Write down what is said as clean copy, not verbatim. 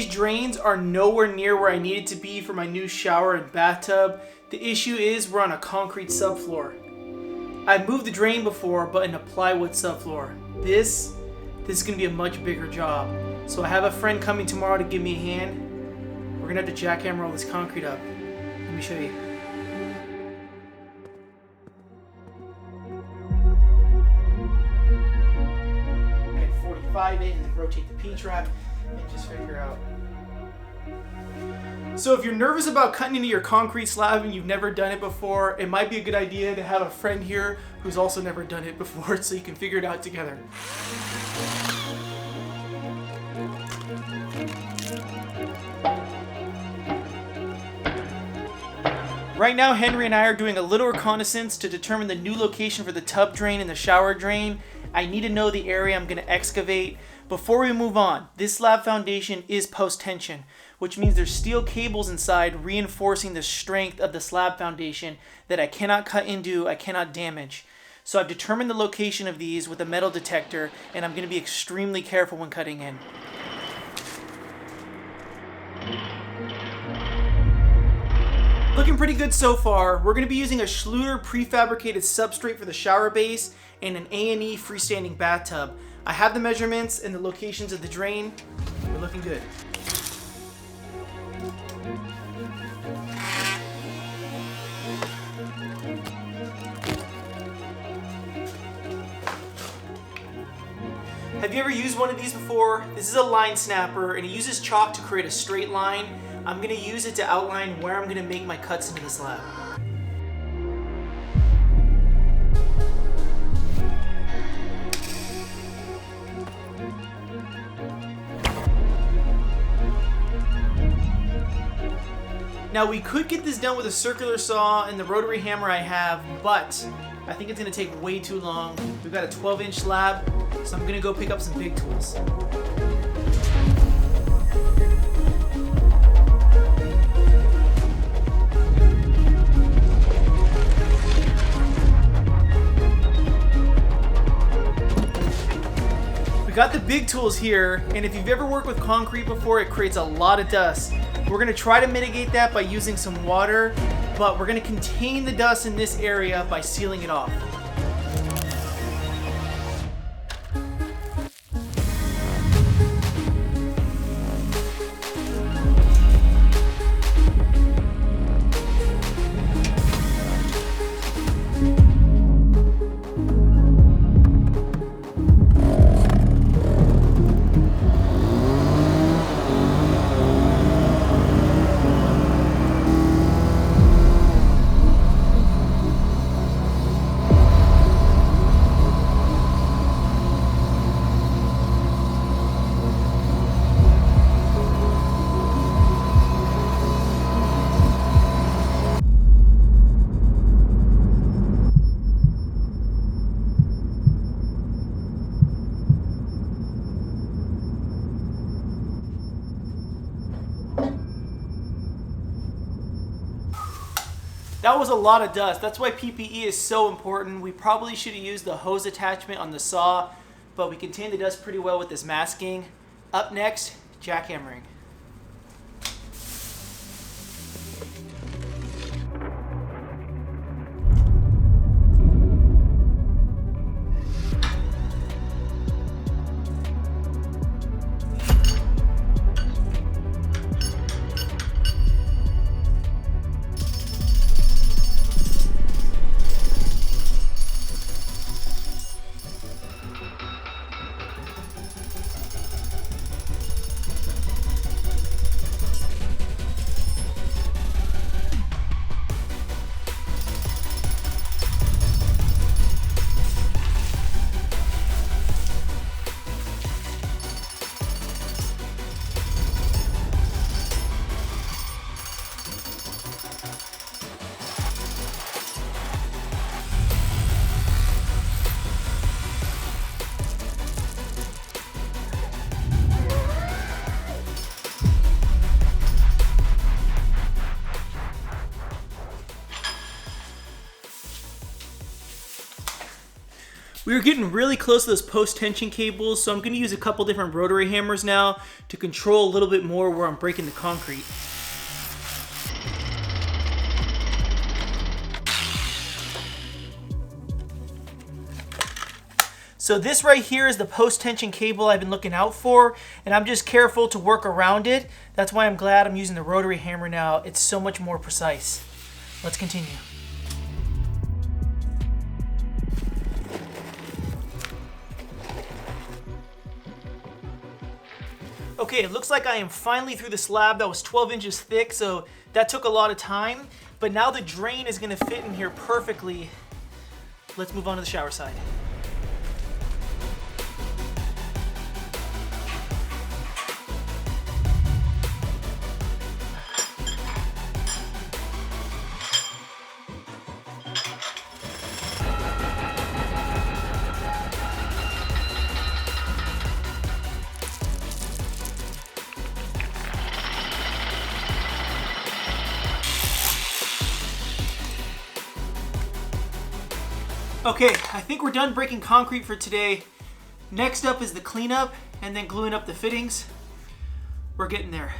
these drains are nowhere near where I need it to be for my new shower and bathtub. The issue is we're on a concrete subfloor. I've moved the drain before, but in a plywood subfloor. This is going to be a much bigger job. So I have a friend coming tomorrow to give me a hand. We're going to have to jackhammer all this concrete up. Let me show you. I can 45 it and rotate the P-trap and just figure out. So if you're nervous about cutting into your concrete slab and you've never done it before, it might be a good idea to have a friend here who's also never done it before so you can figure it out together. Right now, Henry and I are doing a little reconnaissance to determine the new location for the tub drain and the shower drain. I need to know the area I'm going to excavate. Before we move on, this slab foundation is post-tension, which means there's steel cables inside reinforcing the strength of the slab foundation that I cannot cut into, I cannot damage. So I've determined the location of these with a metal detector, and I'm going to be extremely careful when cutting in. Looking pretty good so far. We're going to be using a Schluter prefabricated substrate for the shower base and an A&E freestanding bathtub. I have the measurements and the locations of the drain. We're looking good. Have you ever used one of these before? This is a line snapper and it uses chalk to create a straight line. I'm going to use it to outline where I'm going to make my cuts into the slab. Now we could get this done with a circular saw and the rotary hammer I have, but I think it's going to take way too long. We've got a 12-inch slab, so I'm going to go pick up some big tools. We got the big tools here, and if you've ever worked with concrete before, it creates a lot of dust. We're going to try to mitigate that by using some water, but we're going to contain the dust in this area by sealing it off. That was a lot of dust. That's why PPE is so important. We probably should have used the hose attachment on the saw, but we contained the dust pretty well with this masking. Up next, jackhammering. We were getting really close to those post-tension cables, so I'm going to use a couple different rotary hammers now to control a little bit more where I'm breaking the concrete. So this right here is the post-tension cable I've been looking out for, and I'm just careful to work around it. That's why I'm glad I'm using the rotary hammer now. It's so much more precise. Let's continue. Okay, it looks like I am finally through the slab that was 12 inches thick, so that took a lot of time. But now the drain is gonna fit in here perfectly. Let's move on to the shower side. Okay, I think we're done breaking concrete for today. Next up is the cleanup and then gluing up the fittings. We're getting there.